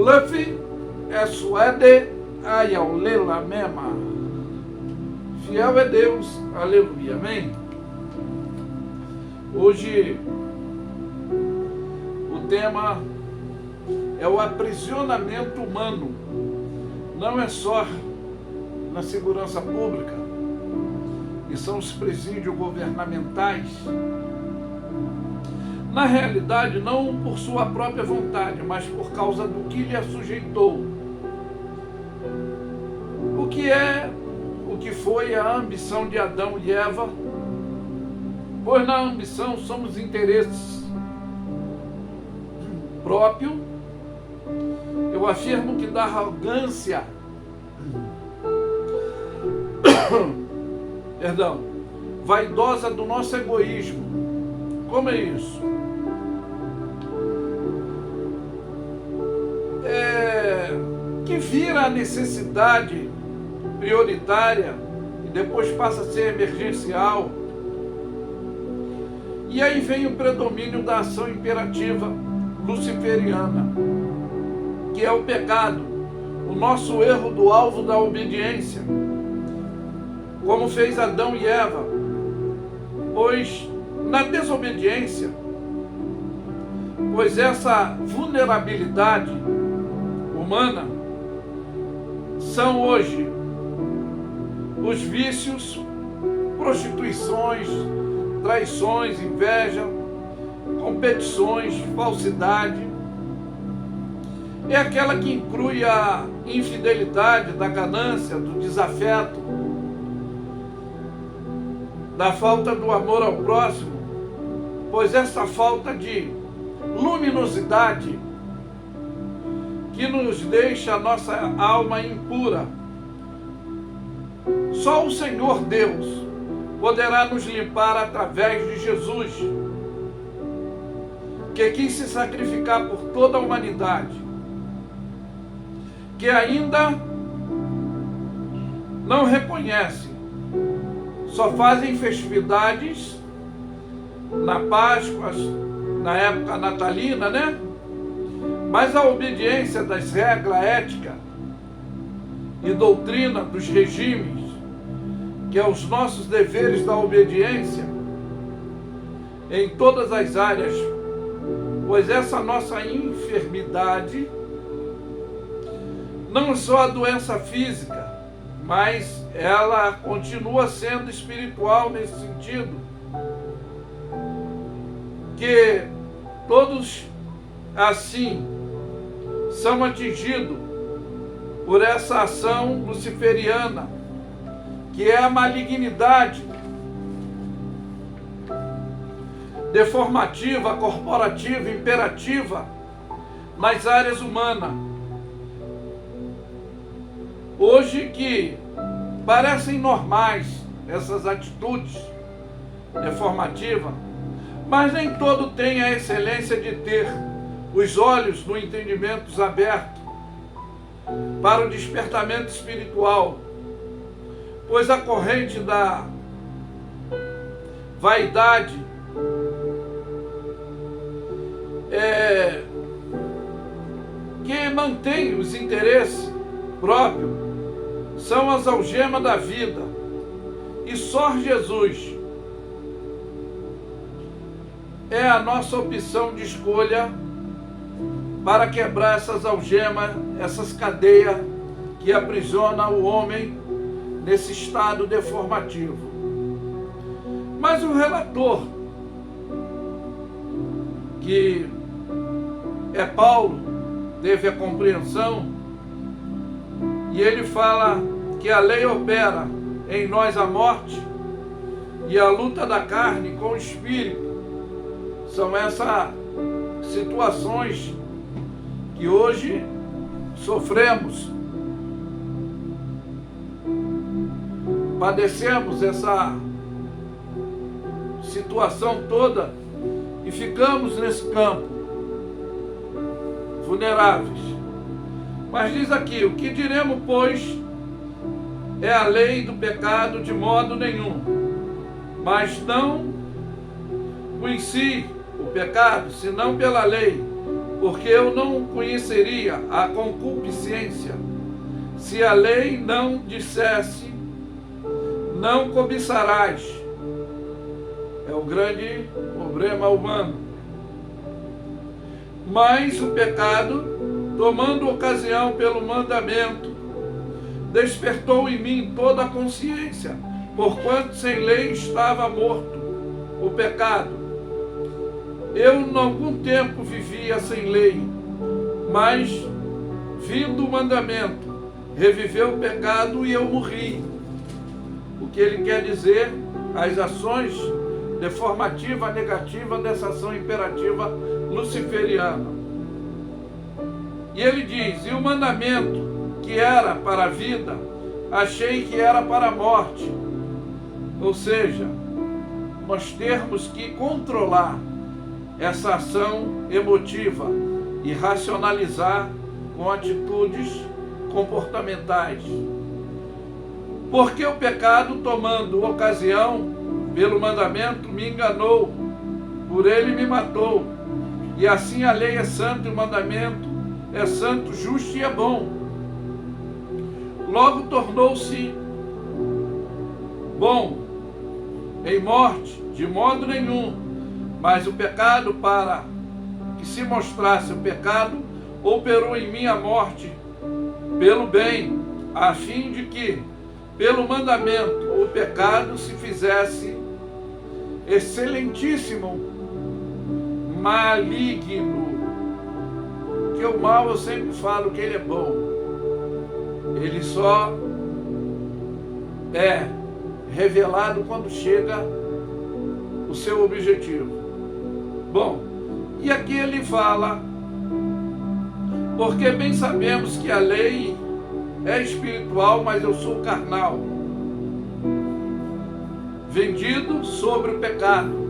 Luffy é suede ayaulela mema. Fiel é Deus, aleluia, amém? Hoje o tema é o aprisionamento humano. Não é só na segurança pública, e são os presídios governamentais. Na realidade, não por sua própria vontade, mas por causa do que lhe assujeitou. O que foi a ambição de Adão e Eva, pois na ambição somos interesses próprios. Eu afirmo que da arrogância, vaidosa do nosso egoísmo. Como é isso? Que vira a necessidade prioritária e depois passa a ser emergencial. E aí vem o predomínio da ação imperativa luciferiana, que é o pecado, o nosso erro do alvo da obediência, como fez Adão e Eva, pois na desobediência, pois essa vulnerabilidade humana são hoje os vícios, prostituições, traições, inveja, competições, falsidade. É aquela que inclui a infidelidade, da ganância, do desafeto, da falta do amor ao próximo, pois essa falta de luminosidade que nos deixa a nossa alma impura. Só o Senhor Deus poderá nos limpar através de Jesus, que quis se sacrificar por toda a humanidade, que ainda não reconhece, só fazem festividades na Páscoa, na época natalina, né? Mas a obediência das regras éticas e doutrina dos regimes, que é os nossos deveres da obediência em todas as áreas, pois essa nossa enfermidade não é só a doença física, mas ela continua sendo espiritual nesse sentido, que todos assim são atingidos por essa ação luciferiana, que é a malignidade deformativa, corporativa, imperativa nas áreas humanas. Hoje que parecem normais essas atitudes deformativas, mas nem todo tem a excelência de ter os olhos no entendimento abertos para o despertamento espiritual, pois a corrente da vaidade que mantém os interesses próprios são as algemas da vida, e só Jesus é a nossa opção de escolha para quebrar essas algemas, essas cadeias que aprisionam o homem nesse estado deformativo. Mas o relator, que é Paulo, teve a compreensão, e ele fala que a lei opera em nós a morte e a luta da carne com o espírito. São essas situações que hoje sofremos, padecemos essa situação toda e ficamos nesse campo vulneráveis. Mas diz aqui: o que diremos, pois, é a lei do pecado de modo nenhum, mas não em si o pecado, senão pela lei, porque eu não conheceria a concupiscência se a lei não dissesse: não cobiçarás. É o grande problema humano. Mas o pecado, tomando ocasião pelo mandamento, despertou em mim toda a consciência, porquanto sem lei estava morto o pecado. Eu, em algum tempo, vivia sem lei, mas, vindo o mandamento, reviveu o pecado e eu morri. O que ele quer dizer? As ações deformativas, negativas dessa ação imperativa luciferiana. E ele diz: e o mandamento que era para a vida, achei que era para a morte. Ou seja, nós temos que controlar essa ação emotiva e racionalizar com atitudes comportamentais. Porque o pecado, tomando ocasião pelo mandamento, me enganou, por ele me matou. E assim a lei é santa e o mandamento é santo, justo e é bom. Logo tornou-se bom em morte, de modo nenhum, mas o pecado, para que se mostrasse o pecado, operou em mim a morte pelo bem, a fim de que, pelo mandamento, o pecado se fizesse excelentíssimo, maligno. Que o mal, eu sempre falo que ele é bom, ele só é revelado quando chega o seu objetivo. Bom, e aqui ele fala: porque bem sabemos que a lei é espiritual, mas eu sou carnal, vendido sobre o pecado.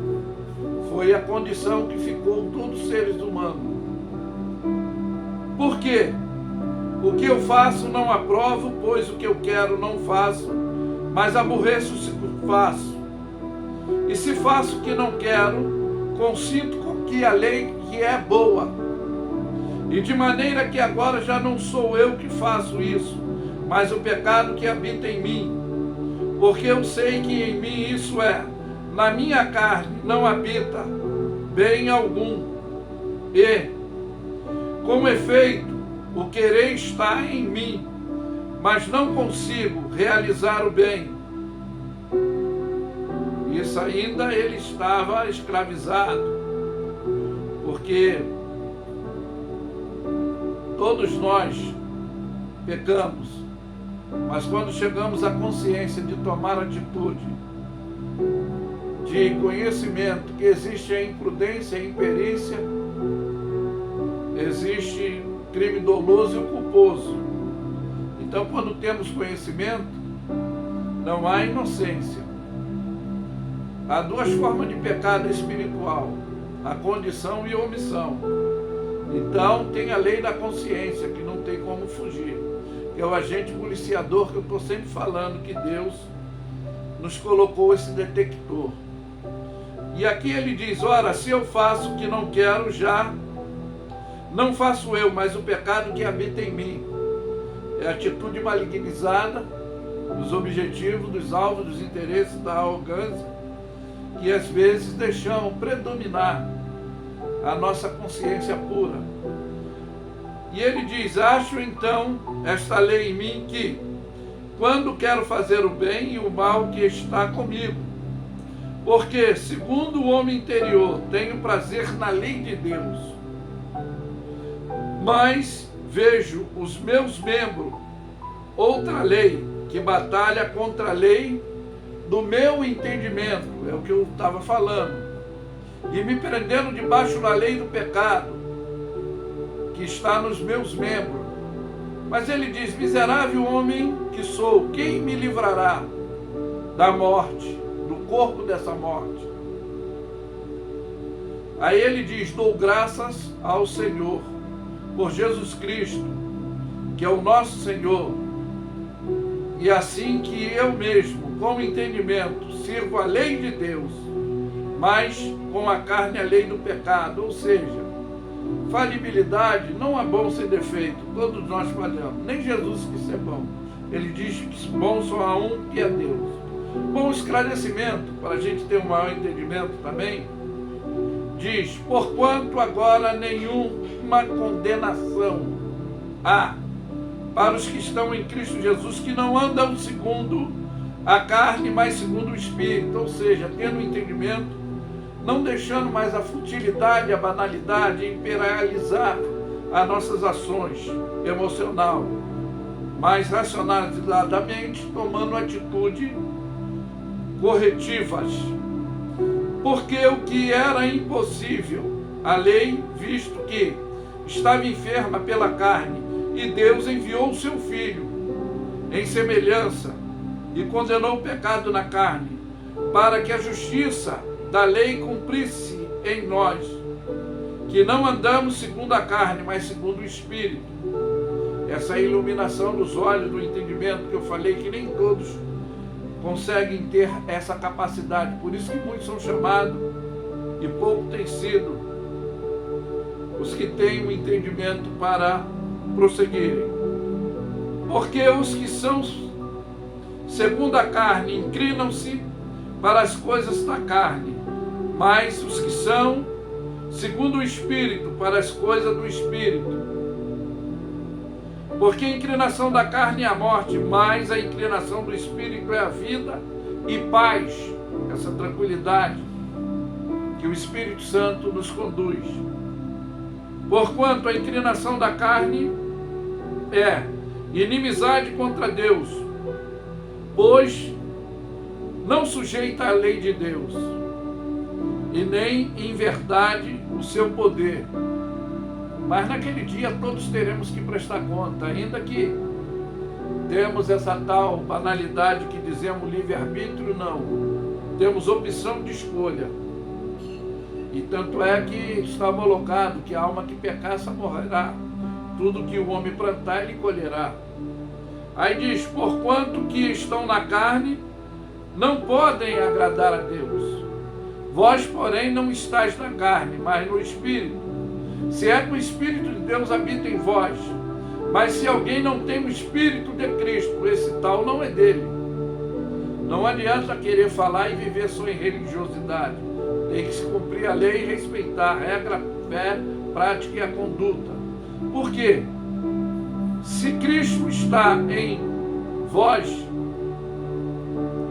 Foi a condição que ficou todos os seres humanos. Por quê? O que eu faço não aprovo, pois o que eu quero não faço, mas aborreço se faço. E se faço o que não quero, consinto com que a lei que é boa. E de maneira que agora já não sou eu que faço isso, mas o pecado que habita em mim. Porque eu sei que em mim, isso é, na minha carne, não habita bem algum. E, com efeito, o querer está em mim, mas não consigo realizar o bem. Isso ainda ele estava escravizado, porque todos nós pecamos, mas quando chegamos à consciência de tomar atitude, de conhecimento que existe a imprudência, a imperícia, existe crime doloso e o culposo. Então, quando temos conhecimento, não há inocência. Há duas formas de pecado espiritual: a condição e a omissão. Então, tem a lei da consciência, que não tem como fugir, que é o agente policiador, que eu estou sempre falando, que Deus nos colocou esse detector. E aqui ele diz: ora, se eu faço o que não quero, já não faço eu, mas o pecado que habita em mim. É a atitude malignizada dos objetivos, dos alvos, dos interesses, da arrogância, que às vezes deixam predominar a nossa consciência pura. E ele diz: acho então esta lei em mim, que quando quero fazer o bem, e o mal que está comigo. Porque, segundo o homem interior, tenho prazer na lei de Deus, mas vejo os meus membros outra lei, que batalha contra a lei do meu entendimento, é o que eu estava falando, e me prendendo debaixo da lei do pecado, que está nos meus membros. Mas ele diz: miserável homem que sou, quem me livrará da morte, do corpo dessa morte? Aí ele diz: dou graças ao Senhor, por Jesus Cristo, que é o nosso Senhor, e assim que eu mesmo, com entendimento, sirvo a lei de Deus, mas com a carne a lei do pecado. Ou seja, falibilidade, não há bom sem defeito, todos nós falhamos, nem Jesus quis ser bom. Ele diz que bom só há um, que é Deus. Bom esclarecimento, para a gente ter um maior entendimento também, diz: porquanto agora nenhuma condenação há para os que estão em Cristo Jesus, que não andam segundo a carne, mas segundo o Espírito. Ou seja, tendo entendimento, não deixando mais a futilidade, a banalidade imperializar as nossas ações emocional, mas racionalizadamente tomando atitude corretivas. Porque o que era impossível, a lei, visto que estava enferma pela carne, e Deus enviou o seu Filho em semelhança e condenou o pecado na carne, para que a justiça da lei cumprisse em nós, que não andamos segundo a carne, mas segundo o Espírito. Essa iluminação dos olhos, do entendimento que eu falei, que nem todos conseguem ter essa capacidade. Por isso que muitos são chamados e pouco tem sido os que têm o entendimento para prosseguirem. Porque os que são segundo a carne inclinam-se para as coisas da carne, mas os que são segundo o Espírito para as coisas do Espírito. Porque a inclinação da carne é a morte, mas a inclinação do Espírito é a vida e paz, essa tranquilidade que o Espírito Santo nos conduz. Porquanto a inclinação da carne é inimizade contra Deus, pois não sujeita à lei de Deus, e nem em verdade o seu poder. Mas naquele dia todos teremos que prestar conta, ainda que temos essa tal banalidade que dizemos livre-arbítrio, não. Temos opção de escolha. E tanto é que está homologado que a alma que pecaça morrerá. Tudo que o homem plantar, ele colherá. Aí diz: porquanto que estão na carne, não podem agradar a Deus. Vós, porém, não estáis na carne, mas no Espírito. Se é que o Espírito de Deus habita em vós. Mas se alguém não tem o Espírito de Cristo, esse tal não é dele. Não adianta querer falar e viver só em religiosidade. Tem que se cumprir a lei e respeitar a regra, fé, prática e a conduta. Por quê? Se Cristo está em vós,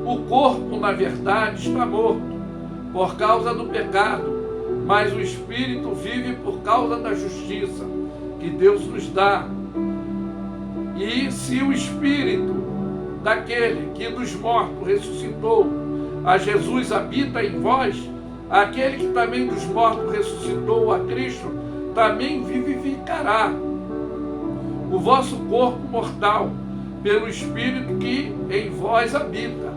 o corpo, na verdade, está morto por causa do pecado, mas o Espírito vive por causa da justiça que Deus nos dá. E se o Espírito daquele que dos mortos ressuscitou a Jesus habita em vós, aquele que também dos mortos ressuscitou a Cristo também vivificará o vosso corpo mortal pelo Espírito que em vós habita.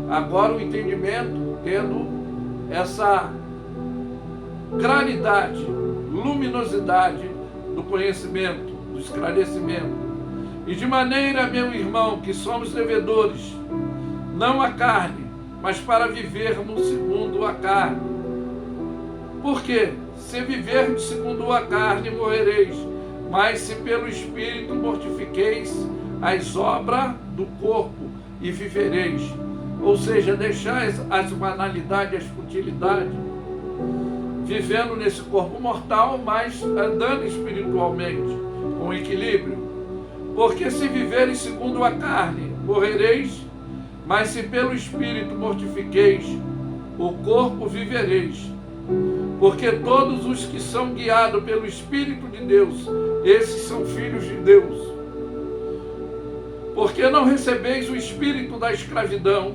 Agora o entendimento, tendo essa claridade, luminosidade do conhecimento, do esclarecimento. E de maneira, meu irmão, que somos devedores, não à carne, mas para vivermos segundo a carne. Porque se vivermos segundo a carne, morrereis, mas se pelo Espírito mortifiqueis as obras do corpo e vivereis. Ou seja, deixais as banalidades, as futilidades, vivendo nesse corpo mortal, mas andando espiritualmente, com equilíbrio. Porque se viveres segundo a carne, morrereis, mas se pelo Espírito mortifiqueis o corpo, vivereis. Porque todos os que são guiados pelo Espírito de Deus, esses são filhos de Deus. Porque não recebeis o espírito da escravidão,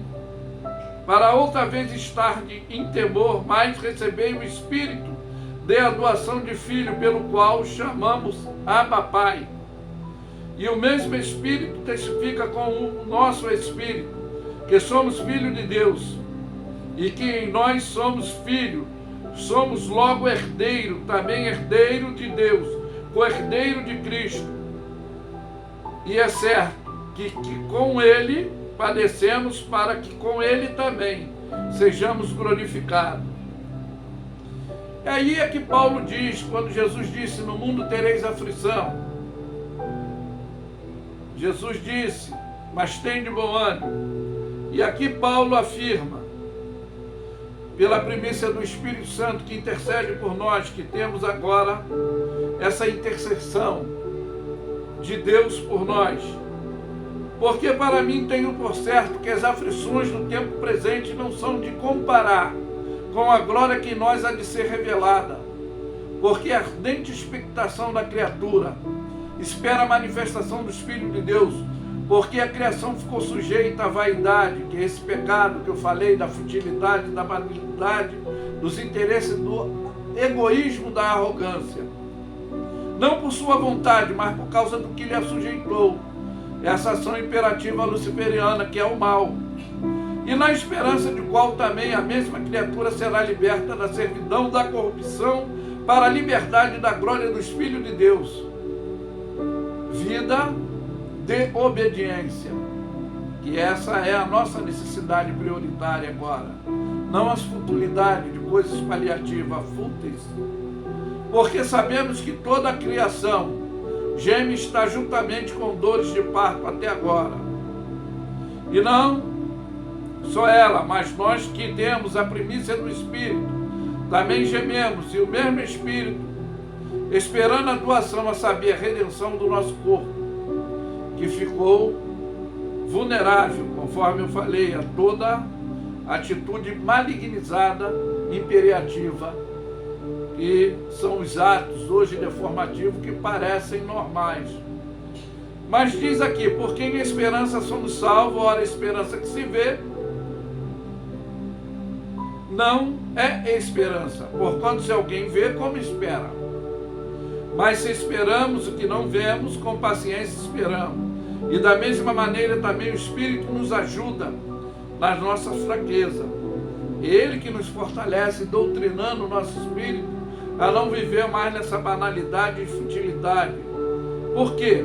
para outra vez estar em temor, mas recebei o Espírito de adoção de filho, pelo qual chamamos Abba Pai. E o mesmo Espírito testifica com o nosso Espírito, que somos filhos de Deus, e que em nós somos filhos, somos logo herdeiro, também herdeiro de Deus, co-herdeiro de Cristo. E é certo que com Ele padecemos, para que com Ele também sejamos glorificados. E aí é que Paulo diz, quando Jesus disse, no mundo tereis aflição. Jesus disse, mas tem de bom ânimo. E aqui Paulo afirma, pela primícia do Espírito Santo que intercede por nós, que temos agora essa intercessão de Deus por nós. Porque para mim tenho por certo que as aflições do tempo presente não são de comparar com a glória que em nós há de ser revelada. Porque a ardente expectação da criatura espera a manifestação do Espírito de Deus, porque a criação ficou sujeita à vaidade, que é esse pecado que eu falei, da futilidade, da banalidade, dos interesses, do egoísmo, da arrogância. Não por sua vontade, mas por causa do que lhe assujeitou, essa ação imperativa luciferiana, que é o mal. E na esperança de qual também a mesma criatura será liberta da servidão da corrupção para a liberdade da glória do Filho de Deus. Vida de obediência, que essa é a nossa necessidade prioritária agora, não as futilidades de coisas paliativas, fúteis, porque sabemos que toda a criação geme e está juntamente com dores de parto até agora, e não só ela, mas nós que temos a primícia do Espírito, também gememos, e o mesmo Espírito, esperando a doação, a saber, a redenção do nosso corpo, que ficou vulnerável, conforme eu falei, a toda atitude malignizada, imperativa, que são os atos hoje deformativos que parecem normais. Mas diz aqui, porque em esperança somos salvos, ora a esperança que se vê não é esperança, porquanto se alguém vê, como espera. Mas se esperamos o que não vemos, com paciência esperamos. E da mesma maneira também o Espírito nos ajuda nas nossas fraquezas. Ele que nos fortalece, doutrinando o nosso espírito a não viver mais nessa banalidade e futilidade. Por quê?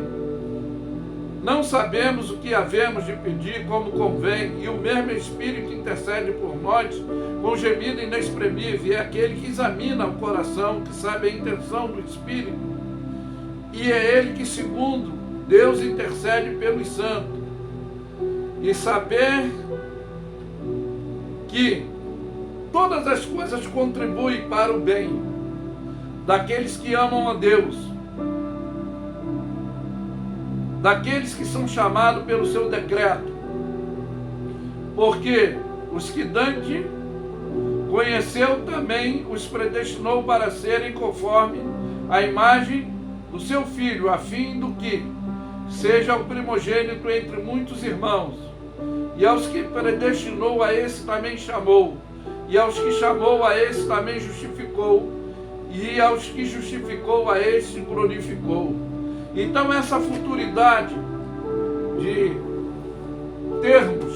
Não sabemos o que havemos de pedir como convém, e o mesmo Espírito intercede por nós com gemido inexprimível, é aquele que examina o coração, que sabe a intenção do Espírito, e é ele que, segundo Deus, intercede pelos santos. E saber que todas as coisas contribuem para o bem daqueles que amam a Deus, daqueles que são chamados pelo seu decreto, porque os que Dante conheceu também os predestinou para serem conforme a imagem do seu Filho, a fim do que seja o primogênito entre muitos irmãos. E aos que predestinou, a esse também chamou, e aos que chamou, a esse também justificou, e aos que justificou, a esse glorificou. Então essa futuridade de termos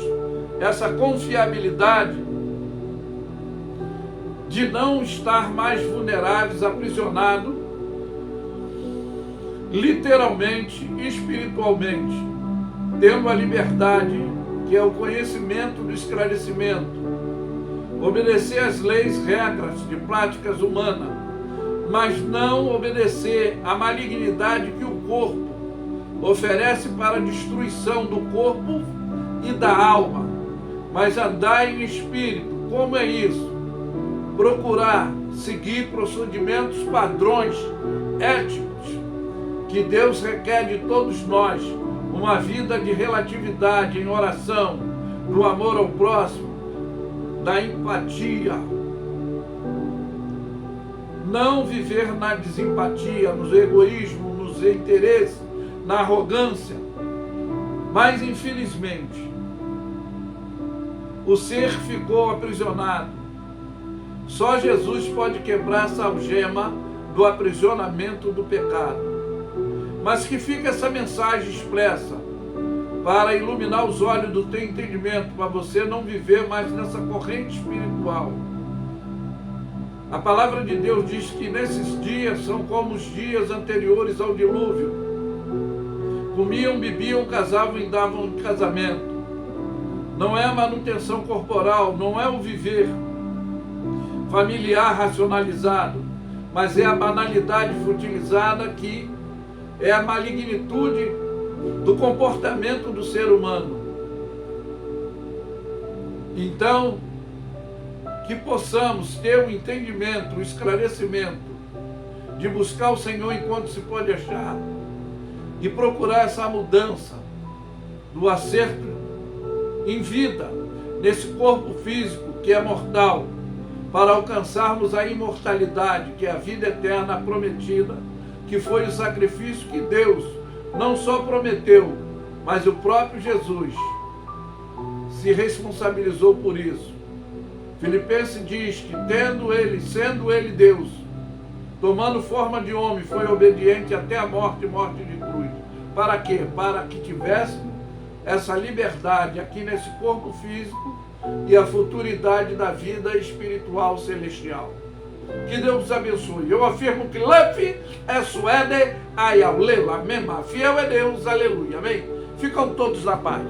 essa confiabilidade de não estar mais vulneráveis, aprisionados, literalmente e espiritualmente, tendo a liberdade, que é o conhecimento do esclarecimento, obedecer às leis, regras de práticas humanas, mas não obedecer à malignidade que o corpo oferece para a destruição do corpo e da alma, mas andar em espírito. Como é isso? Procurar seguir procedimentos, padrões éticos que Deus requer de todos nós, uma vida de relatividade em oração, do amor ao próximo, da empatia. Não viver na desempatia, no egoísmo, nos interesses, na arrogância. Mas, infelizmente, o ser ficou aprisionado. Só Jesus pode quebrar essa algema do aprisionamento do pecado. Mas que fica essa mensagem expressa para iluminar os olhos do teu entendimento, para você não viver mais nessa corrente espiritual. A palavra de Deus diz que nesses dias são como os dias anteriores ao dilúvio. Comiam, bebiam, casavam e davam casamento. Não é a manutenção corporal, não é o viver, familiar racionalizado, mas é a banalidade futilizada que é a malignitude do comportamento do ser humano. Então, que possamos ter o entendimento, o esclarecimento de buscar o Senhor enquanto se pode achar e procurar essa mudança do acerto em vida nesse corpo físico que é mortal, para alcançarmos a imortalidade, que é a vida eterna prometida, que foi o sacrifício que Deus não só prometeu, mas o próprio Jesus se responsabilizou por isso. Filipenses diz que sendo ele Deus, tomando forma de homem, foi obediente até a morte de cruz. Para quê? Para que tivéssemos essa liberdade aqui nesse corpo físico e a futuridade da vida espiritual celestial. Que Deus os abençoe. Eu afirmo que Lefi é suede, ayaulela, mema. Fiel é Deus, aleluia. Amém? Ficam todos na paz.